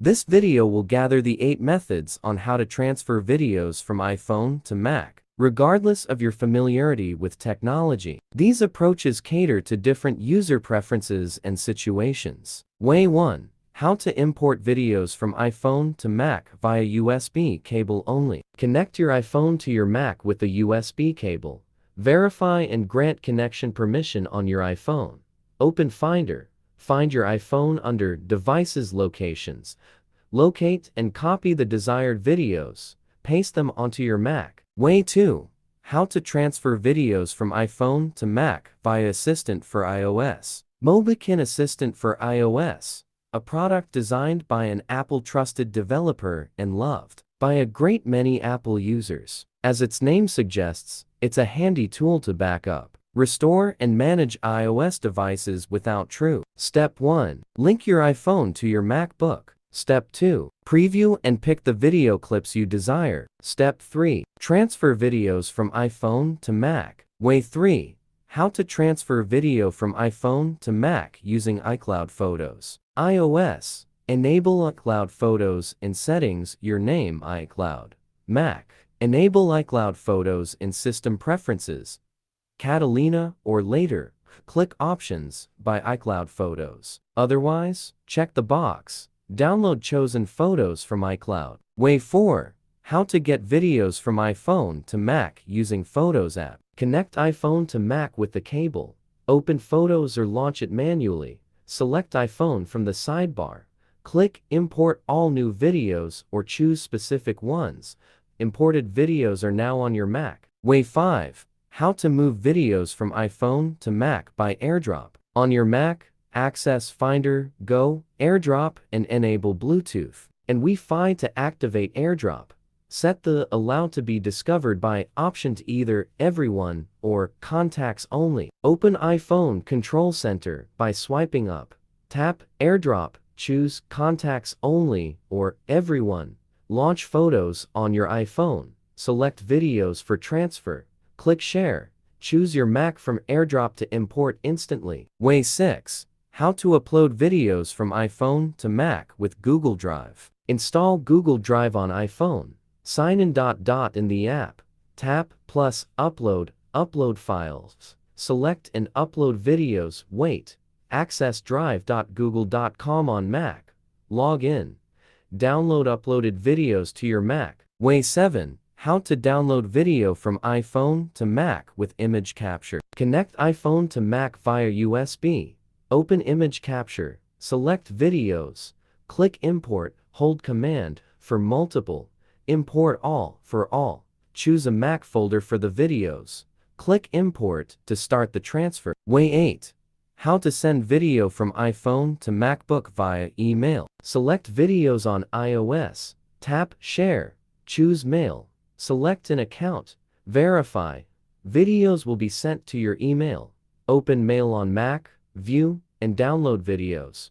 This video will gather the 8 methods on how to transfer videos from iPhone to Mac, regardless of your familiarity with technology. These approaches cater to different user preferences and situations. Way 1. How to import videos from iPhone to Mac via USB cable only. Connect your iPhone to your Mac with a USB cable. Verify and grant connection permission on your iPhone. Open Finder. Find your iPhone under Devices Locations. Locate and copy the desired videos. Paste them onto your Mac. Way 2. How to transfer videos from iPhone to Mac via Assistant for iOS. Mobikin Assistant for iOS, a product designed by an Apple-trusted developer and loved by a great many Apple users. As its name suggests, it's a handy tool to back up, restore and manage iOS devices without true. Step 1. Link your iPhone to your MacBook. Step 2. Preview and pick the video clips you desire. Step 3. Transfer videos from iPhone to Mac. Way 3. How to transfer video from iPhone to Mac using iCloud Photos. iOS. Enable iCloud Photos in Settings, your name iCloud. Mac. Enable iCloud Photos in System Preferences. Catalina or later, click Options by iCloud Photos. Otherwise, check the box. Download chosen photos from iCloud. Way 4. How to get videos from iPhone to Mac using Photos app. Connect iPhone to Mac with the cable. Open Photos or launch it manually. Select iPhone from the sidebar. Click Import all new videos or choose specific ones. Imported videos are now on your Mac. Way 5. How to move videos from iPhone to Mac by AirDrop. On your Mac, access Finder, Go, AirDrop, and enable Bluetooth and Wi-Fi to activate AirDrop. Set the Allow to be discovered by option to either Everyone or Contacts Only. Open iPhone Control Center by swiping up. Tap AirDrop, choose Contacts Only or Everyone. Launch Photos on your iPhone. Select Videos for transfer. Click Share. Choose your Mac from AirDrop to import instantly. Way 6. How to upload videos from iPhone to Mac with Google Drive. Install Google Drive on iPhone. Sign in in the app. Tap plus Upload, upload files. Select and upload videos. Wait. Access drive.google.com on Mac. Log in. Download uploaded videos to your Mac. Way 7. How to download video from iPhone to Mac with image capture. Connect iPhone to Mac via USB. Open image capture. Select videos. Click Import, hold Command for multiple. Import all for all. Choose a Mac folder for the videos. Click Import to start the transfer. Way 8. How to send video from iPhone to MacBook via email. Select videos on iOS. Tap Share. Choose Mail. Select an account. Verify. Videos will be sent to your email. Open Mail on Mac, view, and download videos.